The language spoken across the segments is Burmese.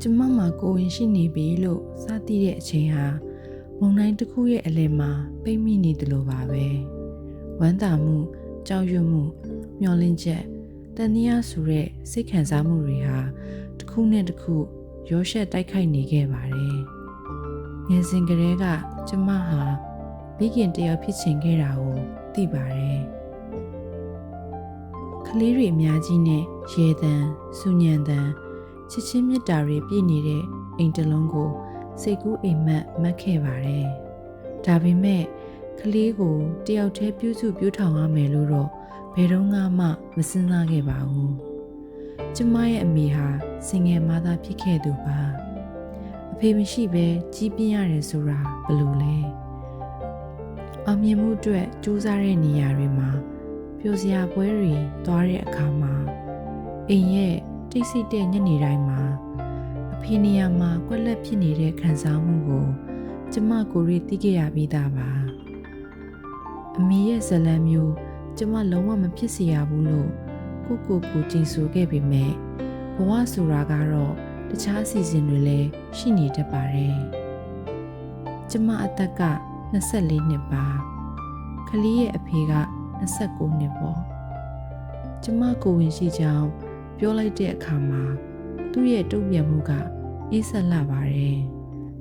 ကျမမှာကိုဝင်ရှိနေပြီလို့စသည်တဲ့အချိန်ဟာမုန်တိုင်းတစ်ခုရဲ့အလယ်မှာပိတ်မိနေတယ်လို့ပါပဲဝမ်းသာမှုကြောက်ရွံ့မှုမျောလင့်ချက်တန်တရားဆိုတဲ့စိတ်ခံစားမှုတွေဟာတစ်ခုနဲ့တစ်ခုရောရှက်တိုက်ခိုက်နေခဲ့ပါတယ်ငယ်စဉ်ကတည်းကကျမဟာမိခင်တယောက်ဖြစ်ချင်ခဲ့တာကိုသိပါတယ်ကလေးတွေအများကြီးနဲ့ရေတံစူညံတံချစ်ချင်းမြတ်တာတွေပြည့်နေတဲ့အိမ်တစ်လုံးကိုစိတ်ကူးအိမ်မက်မက်ခဲ့ပါတယ်။ဒါပေမဲ့ကလေးကိုတယောက်တည်းပြုစုပြုထောင်ရမယ်လို့တော့ဘယ်တော့မှမစဉ်းစားခဲ့ပါဘူး။ကျမရဲ့အမေဟာစင်ငယ်မသားဖြစ်ခဲ့သူပါ။အဖေမရှိဘဲကြီးပြင်းရတယ်ဆိုတာဘယ်လိုလဲ။အောင်မြင်မှုအတွက်ကြိုးစားတဲ့နေရာတွေမှာပျော်စရာပွဲတွေသွားတဲ့အခါမှာအိမ်ရဲ့တိတ်ဆိတ်တဲ့ညနေတိုင်းမှာအဖေနေရာမှာကွက်လက်ဖြစ်နေတဲ့ခံစားမှုကိုကျမကိုယ်သိခဲ့ရပြီးသားပါအမေရဲ့ဇလံမျိုးကျမလုံးဝမဖြစ်စေရဘူးလို့ကိုကြင်ဆိုခဲ့ပေမဲ့ဘဝဆိုတာကတော့တခြားအစီအစဉ်တွေလည်းရှိနေတတ်ပါတယ်ကျမအသက်က24နှစ်ပါကလေးရဲ့အဖေက29နှစ်ပေါ့ကျမကိုဝင်ရှိကြောင်းပြောလိုက်တဲ့အခါမှာသူ့ရဲ့တုံ့ပြန်မှုကအေးဆက်လာပါတယ်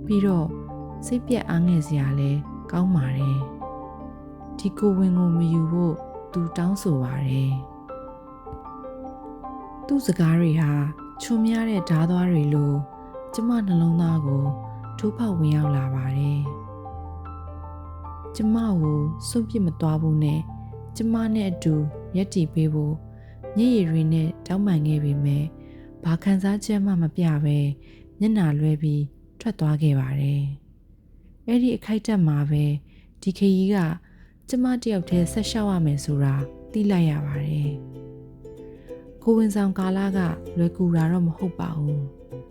ပြီးတော့စိတ်ပြက်အားငယ်စရာလည်းကောင်းပါတယ်ဒီကိုဝင်ကိုမယူဖို့သူတောင်းဆိုပါတယ်သူ့စကားတွေဟာချုံများတဲ့ဓားသွားတွေလိုကျမနှလုံးသားကိုထိုးဖောက်ဝင်ရောက်လာပါတယ်ကျမကိုစွန့်ပစ်မသွားဘူးနဲ့ကျမနဲ့အတူရက်တည်ပေးဖို့မျက်ရည်တွေနဲ့တောင်းပန်ခဲ့ပေမဲ့ဘာခံစားချက်မှမပြပဲမျက်နှာလွှဲပြီးထွက်သွားခဲ့ပါတယ်။အဲ့ဒီအခိုက်အတန့်မှာပဲဒီခရီးကကျမတယောက်တည်းဆက်လျှောက်ရမယ်ဆိုတာသိလိုက်ရပါတယ်။ကိုဝင်ဆောင်ကာလကလွယ်ကူတာတော့မဟုတ်ပါဘူး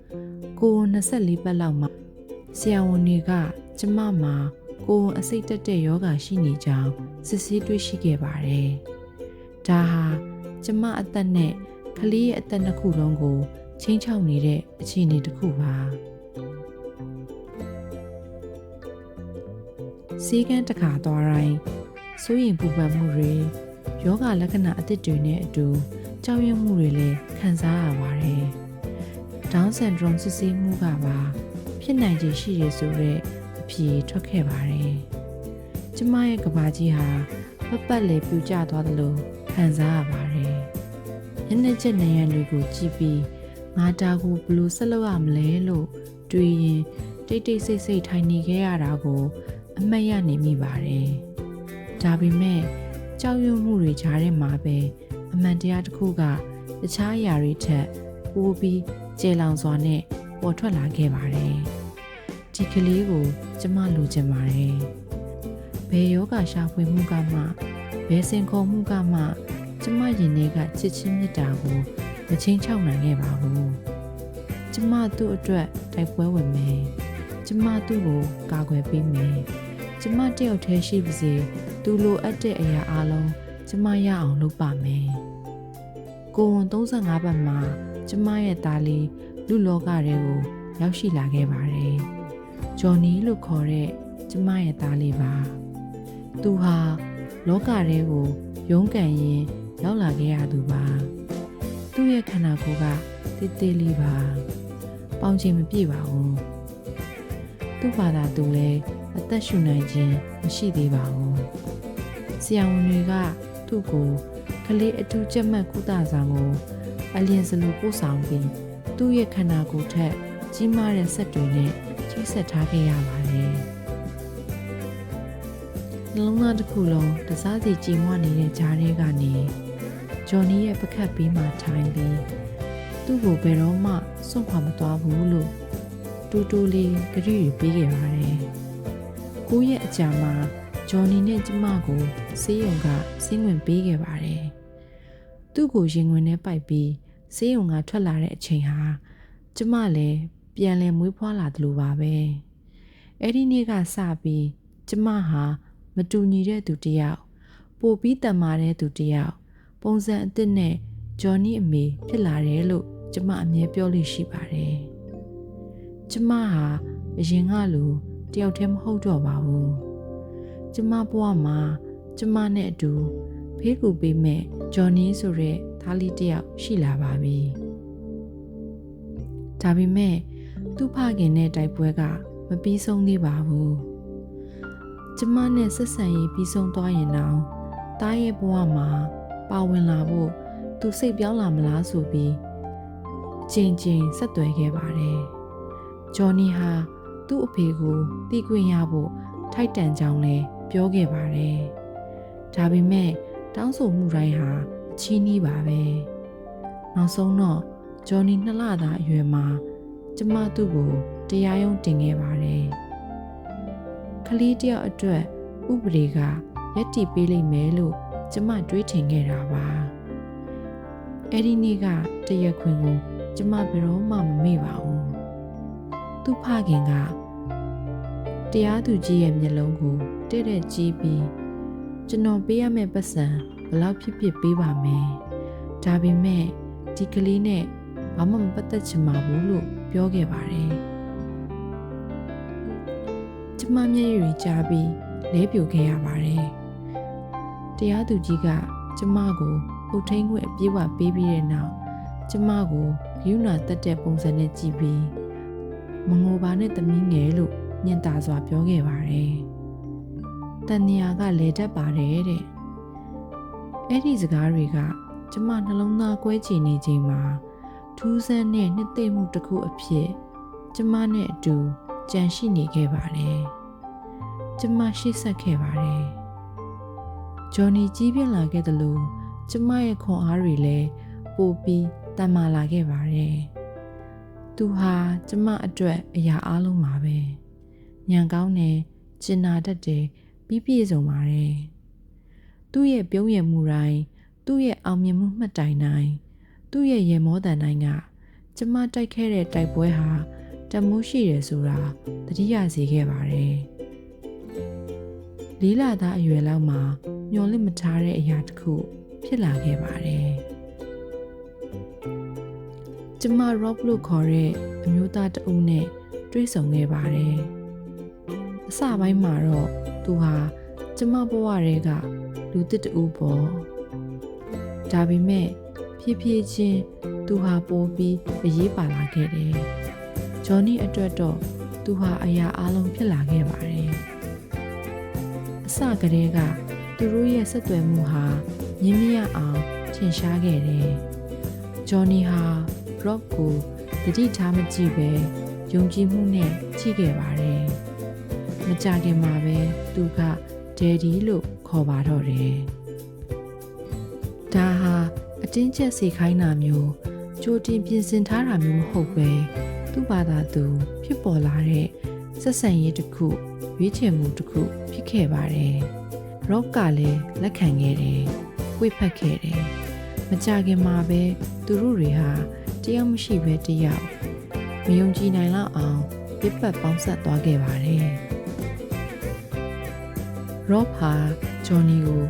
။ကို24ပတ်လောက်မှာဆရာဝန်တွေကကျမမှာကိုအစိတ်တက်တဲ့ယောဂရှိနေကြောင်းစစ်ဆေးတွေ့ရှိခဲ့ပါတယ်။ဒါဟာကျမအသက်နဲ့ကလေးရဲ့အသက်နှစ်ခုလုံးကိုချင်းချောက်နေတဲ့အခြေအနေတစ်ခုပါစီကန်းတစ်ခါသွားတိုင်းစိုးရင်ပူပန်မှုတွေယောဂလက္ခဏာအသစ်တွေနဲ့အတူကြောက်ရွံ့မှုတွေလည်းခံစားရပါတယ်။ Down syndrome စစ်ဆေးမှုကပါဖြစ်နိုင်ခြေရှိတယ်ဆိုတဲ့အဖြေထွက်ခဲ့ပါတယ်။ကျမရဲ့ကဘာကြီးဟာပတ်လေပြူကျသွားသလိုခံစားရပါတယ်။ညနေချက်နေရတွေကိုကြည့်ပြီးငါတာကိုဘယ်လိုဆက်လုပ်ရမလဲလို့တွေးရင်တိတ်ဆိတ်ထိုင်နေခဲ့ရတာကိုအမှတ်ရနေမိပါတယ်။ဒါပေမဲ့ကြောက်ရွံ့မှုတွေကြားထဲမှာပဲအမှန်တရားတစ်ခုကတခြားအရာတွေထက်ပိုပြီးကျေလောင်စွာနဲ့ပေါ်ထွက်လာခဲ့ပါတယ်။ဒီကလေးကိုကျမလိုချင်ပါတယ်။ဘယ်ယောဂရှာဖွေမှုကမှဘယ်စင်ခေါ်မှုကမှကျမရင်ထဲကချစ်ချင်းမြတ်တာကိုမချင်းချောက်နိုင်ခဲ့ပါဘူး။ကျမသူ့အတွက်တိုက်ပွဲဝင်မယ်။ကျမသူ့ကိုကာကွယ်ပေးမယ်။ကျမတယောက်တည်းရှိပါစေသူလိုအပ်တဲ့အရာအလုံးကျမရအောင်လုပ်ပါမယ်။ကိုဝန်35ပတ်မှာကျမရဲ့သားလေးလူလောကတွေကိုရောက်ရှိလာခဲ့ပါတယ်။ဂျော်နီလို့ခေါ်တဲ့ကျမရဲ့သားလေးပါ။သူဟာလောကတွေကိုရုန်းကန်ရင်ရောက်လာခဲ့ရသူပါ။သူ့ရဲ့ခန္ဓာကိုယ်ကတေးသေးလေးပါ။ပေါင်ချိန်မပြည့်ပါဘူး။သူ့ဘာသာသူလည်းအသက်ရှူနိုင်ခြင်းမရှိသေးပါဘူး။ဆရာဝန်တွေကသူ့ကိုကလေးအထူးကြက်မှတ်ကုသဆောင်ကိုအလျင်စလိုပို့ဆောင်ပြီးသူ့ရဲ့ခန္ဓာကိုယ်ထက်ကြီးမားတဲ့ဆက်တွေနဲ့ချိတ်ဆက်ထားခဲ့ရပါတယ်။နှလုံးသားတစ်ခုလုံးတစားစီကြည်မွနေတဲ့ကြားထဲကနေဂျော်နီရဲ့ပကတ်ဘေးမှာထိုင်ပြီးသူ့ကိုဘယ်တော့မှစွန့်ခွာမသွားဘူးလို့တူလေးကြွေပေးခဲ့ပါတယ်။9ရက်အကြာမှာဂျော်နီနဲ့ကျမကိုဆေးရုံကဆင်းဝင်ပေးခဲ့ပါတယ်။သူ့ကိုရင်ဝင်နဲ့ပိုက်ပြီးဆေးရုံကထွက်လာတဲ့အချိန်ဟာကျမလည်းပြန်လည်မွေးဖွားလာတယ်လို့ပါပဲ။အဲ့ဒီနေ့ကစပြီးကျမဟာမတူညီတဲ့သူတစ်ယောက်ပိုပြီးတန်မာတဲ့သူတစ်ယောက်ပုံစံအသစ်နဲ့ဂျော်နီအမေဖြစ်လာတယ်လို့ကျမအမြဲပြောလို့ရှိပါတယ်။ ကျမဟာအရင်ကလိုတယောက်တည်းမဟုတ်တော့ပါဘူးကျမဘဝမှာကျမနဲ့အတူဖေးကူပေးမဲ့ဂျော်နီဆိုတဲ့သားလေးတယောက်ရှိလာပါပြီဒါပေမဲ့သူ့ဖခင်နဲ့တိုက်ပွဲကမပြီးဆုံးသေးပါဘူးကျမနဲ့ဆက်ဆံရေးပြီးဆုံးသွားရင်တော့တားရဲ့ဘဝမှာပါဝင်လာဖို့သူစိတ်ပြောင်းလာမလားဆိုပြီးအချိန်ချင်းဆက်သွယ်ခဲ့ပါတယ်ဂျော်နီဟာသူ့အဖေကိုတီးခွင့်ရဖို့ထိုက်တန်ကြောင်းလည်းပြောခဲ့ပါတယ်ဒါပေမဲ့တောင်းဆိုမှုတိုင်းဟာအချီးနှီးပါပဲနောက်ဆုံးတော့ဂျော်နီ2 လသားအရွယ်မှာကျမသူ့ကိုတရားရုံးတင်ခဲ့ပါတယ်ကလေးတယောက်အတွက်ဥပဒေကရက်တီပေးလိမ့်မယ်လို့ကျမတွေးထင်ခဲ့တာပါအဲ့ဒီနေ့ကတရက်ခွင်ကိုကျမဘယ်တော့မှမမေ့ပါဘူးသူ့ဖခင်ကတရားသူကြီးရဲ့မျက်လုံးကိုတဲ့တဲ့ကြည့်ပြီးကျွန်တော်ပေးရမယ့်ပတ်စံဘယ်လောက်ဖြစ်ဖြစ်ပေးပါမယ်ဒါပေမဲ့ဒီကလေးနဲ့ဘာမှမပတ်သက်ချင်ပါဘူးလို့ပြောခဲ့ပါတယ်ကျမမျက်ရည်ကျပြီးလဲပြိုခဲ့ရပါတယ်တရားသူကြီးကကျမကိုအုပ်ထိန်ခွင့်အပြည့်အဝပေးပြီးတဲ့နောက်ကျမကိုဂရုဏာတက်တဲ့ပုံစံနဲ့ကြည့်ပြီးမငိုပါနဲ့သမီးငယ်လို့ညင်သာစွာပြောခဲ့ပါတယ်တန်ညာကလဲတတ်ပါတယ်တဲ့အဲ့ဒီစကားတွေကကျမနှလုံးသားကွဲချနေချိန်မှာထူးဆန်းတဲ့နှစ်သိမ့်မှုတစ်ခုအဖြစ်ကျမနဲ့အတူကြံရှိနေခဲ့ပါတယ်ကျမရှိ ဆက်ခဲ့ပါတယ်ဂျော်နီကြီးပြင်းလာခဲ့တယ်လို့ကျမရဲ့ခွန်အားတွေလည်းပိုပြီးတန်မာလာခဲ့ပါတယ်သူဟာကျမအတွက်အရာအလုံးပါပဲညံကောင်းတယ်ကျင်နာတတ်တယ်ပြီးပြည့်စုံပါတယ်သူ့ရဲ့ပြုံးရမှုတိုင်းသူ့ရဲ့အောင်မြင်မှုမှတ်တိုင်တိုင်းသူ့ရဲ့ရေမောတန်တိုင်းကကျမတိုက်ခဲ့တဲ့တိုက်ပွဲဟာတမိုးရှိတယ်ဆိုတာသတိရစေခဲ့ပါတယ်လေးလသားအရွယ်လောက်မှာမျောလင့်မထားတဲ့အရာတစ်ခုဖြစ်လာခဲ့ပါတယ်ကျမ Rob လို့ခေါ်တဲ့အမျိုးသားတဦးနဲ့တွေ့ဆုံခဲ့ပါတယ်အစပိုင်းမှာတော့သူဟာကျမဘဝတွေကလူသစ်တူပေါ့ဒါပေမဲ့ဖြည်းဖြည်းချင်းသူဟာပိုပြီးအရေးပါလာခဲ့တယ်ဂျော်နီအတွက်တော့သူဟာအရာအလုံးဖြစ်လာခဲ့ပါတယ်အစကတည်းကသူတို့ရဲ့ဆက်သွယ်မှုဟာမြင်းမြရအောင်ထင်ရှားခဲ့တယ်ဂျော်နီဟာ Rob ကိုတတိထားမကြည့်ပဲယုံကြည်မှုနဲ့ကြည့်ခဲ့ပါတယ်မကြခင်မှာပဲသူက Daddy လို့ခေါ်ပါတော့တယ်ဒါဟာအတင်းကျပ်စေခိုင်းတာမျိုးကြိုတင်ပြင်ဆင်ထားတာမျိုးမဟုတ်ပဲသူ့ဘာသာသူဖြစ်ပေါ်လာတဲ့ဆက်ဆံရေးတစ်ခုရွေးချယ်မှုတစ်ခုဖြစ်ခဲ့ပါတယ်။ Rob ကလည်းလက်ခံခဲ့တယ်။ဝိဖက်ခဲ့တယ်။မကြခင်မှာပဲသူတို့တွေဟာတယောက်မရှိပဲတယောက်မယုံကြည်နိုင်လောက်အောင်ပြစ်ပတ်ပေါင်းဆက်သွားခဲ့ပါတယ်။ Rob ဟာဂျော်နီကို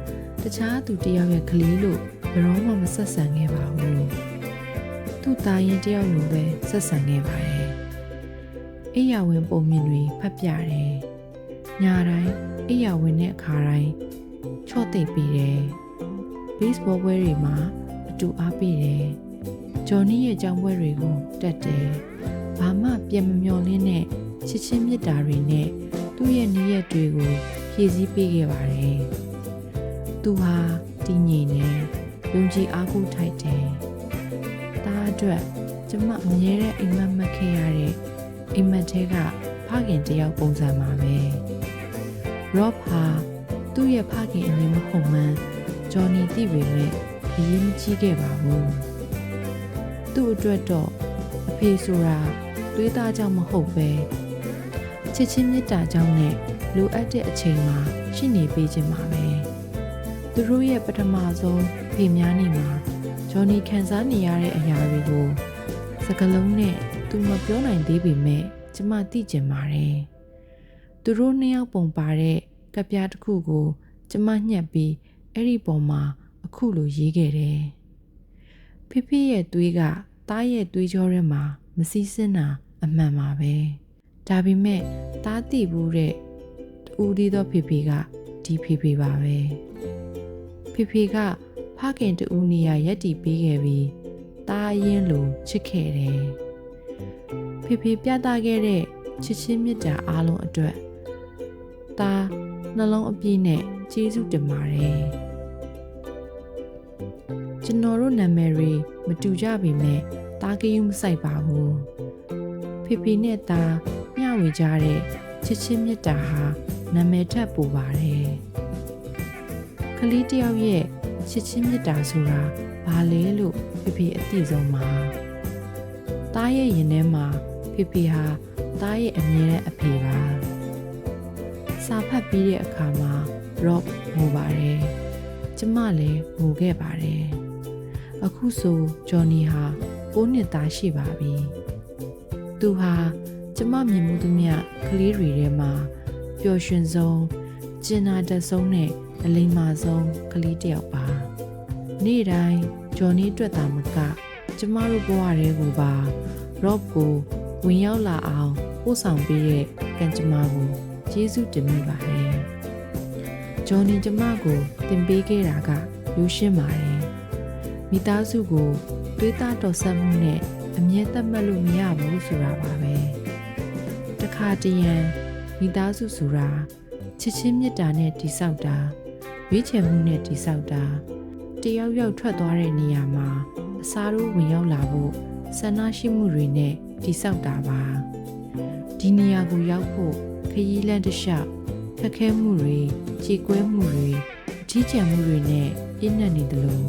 တခြားသူတယောက်ရဲ့ကလေးလို့ဘယ်တော့မှမဆက်ဆံခဲ့ပါဘူး။သူ့သားရင်တယောက်လိုပဲဆက်ဆံခဲ့ပါတယ်။အိယာဝင်ပုံမြင်တွေဖတ်ပြတယ်။ညတိုင်းအိယာဝင်တဲ့အခါတိုင်းချော့သိပ်ပြီးတယ်။ baseball ပွဲတွေမှာအတူအားပေးတယ်။ဂျော်နီရဲ့ကျောင်းပွဲတွေကိုတက်တယ်။ဘာမှပြန်မမျှော်လင့်တဲ့ချစ်ချင်းမြတ်တာတွေနဲ့သူ့ရဲ့နေ့ရက်တွေကိုဖြည့်ဆည်းပေးခဲ့ပါတယ်။သူဟာတည်ငြိမ်တယ်။ယုံကြည်အားကိုးထိုက်တယ်။ဒါအတွက်ကျမအမြဲတမ်းအိမ်မက်မှတ်ခဲ့ရတဲ့အိမ်မက်ထဲကဖခင်တယောက်ပုံစံပါပဲ။ Rob ဟာသူ့ရဲ့ဖခင်အမြင်မဟုတ်မှန်းဂျော်နီသိပေမဲ့အရေးမကြီးခဲ့ပါဘူး။သူ့အတွက်တော့အဖေဆိုတာသွေးသားကြောင့်မဟုတ်ပဲချစ်ချင်းမြတ်တာကြောင့်နဲ့လိုအပ်တဲ့အချိန်မှာရှိနေပေးခြင်းပါပဲ။သူတို့ရဲ့ပထမဆုံးဖေများနေမှာဂျော်နီခံစားနေရတဲ့အရာတွေကိုစကားလုံးနဲ့သူမပြောနိုင်သေးပေမဲ့ကျမသိကျင်ပါတယ်။သူတို့နှစ်ယောက်ပုံပါတဲ့ကပ်ပြားတစ်ခုကိုကျမညှက်ပြီးအဲ့ဒီပုံမှာအခုလိုရေးခဲ့တယ်။ဖေဖေရဲ့သွေးကသားရဲ့သွေးကြောထဲမှာမစီးစင်းတာ အမှန်ပါပဲဒါပေမဲ့တားသိဘူးတဲ့တူဒီသောဖေဖေကဒီဖေဖေပါပဲဖေဖေကဖခင်တူနေရရက်တီပေးခဲ့ပြီးတားရင်လိုချစ်ခဲ့တယ်ဖေဖေပြသခဲ့တဲ့ချစ်ချင်းမြတ်တာအားလုံးအတွက်တားနှလုံးအပြည့်နဲ့ကျေးဇူးတင်ပါတယ်ကျွန်တော်တို့နာမည်တွေမတူကြပေမဲ့တားကယူမဆိုင်ပါဘူးဖေဖေနဲ့တားမျှဝေကြတဲ့ချစ်ချင်းမြတ်တာဟာနာမည်ထက်ပိုပါတယ်ကလေးတယောက်ရဲ့ချစ်ချင်းမြတ်တာဆိုတာဘာလဲလို့ဖေဖေအသိဆုံးပါတားရဲ့ရင်ထဲမှာဖေဖေဟာတားရဲ့အမြဲတမ်းအဖေပါစာဖတ်ပြီးတဲ့အခါမှာ Rob ငိုပါတယ်ကျမလည်းငိုခဲ့ပါတယ်အခုဆိုဂျော်နီဟာ9 နှစ်သားရှိပါပြီသူဟာကျမမြင်မှုသမျှကလေးတွေထဲမှာပျော်ရွှင်ဆုံးကျင်နာတတ်ဆုံးနဲ့အလိမ္မာဆုံးကလေးတစ်ယောက်ပါနေ့တိုင်းဂျော်နီအတွက်သာမကကျမတို့ဘဝတွေကိုပါ Rob ကိုဝင်ရောက်လာအောင်ပို့ဆောင်ပေးတဲ့ကံကြမ္မာကိုကျေးဇူးတင်မိပါတယ်ဂျော်နီကျမကိုတင်ပေးခဲ့တာကရိုးရှင်းပါတယ်မိသားစုကိုတွေးသားတော်ဆက်မှုနဲ့အမြဲသတ်မှတ်လို့မရဘူးဆိုတာပါပဲတခါတရံမိသားစုဆိုတာချစ်ချင်းမြတ်တာနဲ့တည်ဆောက်တာရွေးချယ်မှုနဲ့တည်ဆောက်တာတယောက်ယောက်ထွက်သွားတဲ့နေရာမှာအစားတို့ဝင်ရောက်လာဖို့ဆန္ဒရှိမှုတွေနဲ့တည်ဆောက်တာပါဒီနေရာကိုရောက်ဖို့ခရီးလမ်းတစ်လျှောက်ခက်ခဲမှုတွေကြေကွဲမှုတွေအထီးကျန်မှုတွေနဲ့ပြည့်နှက်နေတယ်လို့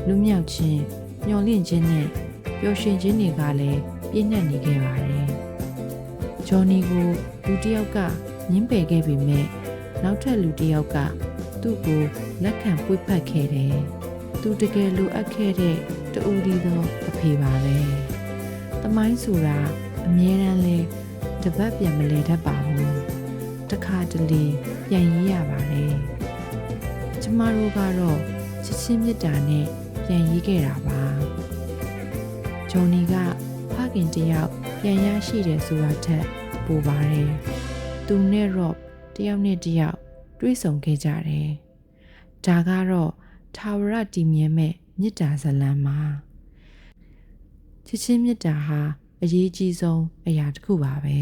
လွမြောက်ခြင်းမျှော်လင့်ခြင်းနဲ့ပျော်ရွှင်ခြင်းတွေကလည်းပြည့်နှက်နေခဲ့ပါတယ်ဂျော်နီကိုလူတစ်ယောက်ကညှင်းပယ်ခဲ့ပေမဲ့နောက်ထပ်လူတစ်ယောက်ကသူ့ကိုလက်ခံပွေ့ဖက်ခဲ့တယ်သူတကယ်လိုအပ်ခဲ့တဲ့တူဒီသောအဖေပါပဲတမိုင်းဆိုတာအမြဲတမ်းလဲတပတ်ပြန်မလဲတတ်ပါဘူးတခါတလေပြန်ရေးရပါတယ်ကျမတို့ကတော့ချစ်ချင်းမြတ်တာနဲ့ပြန်ရေးခဲ့တာပါဂျော်နီကဖခင်တယောက်ပြန်ရရှိတယ်ဆိုတာထက်ပိုပါတယ်သူနဲ့ Rob တယောက်နဲ့တယောက်တွေ့ဆုံခဲ့ကြတယ်ဒါကတော့ထာဝရတည်မြဲမဲ့မေတ္တာဇလံမှာချစ်ချင်းမေတ္တာဟာအရေးကြီးဆုံးအရာတစ်ခုပါပဲ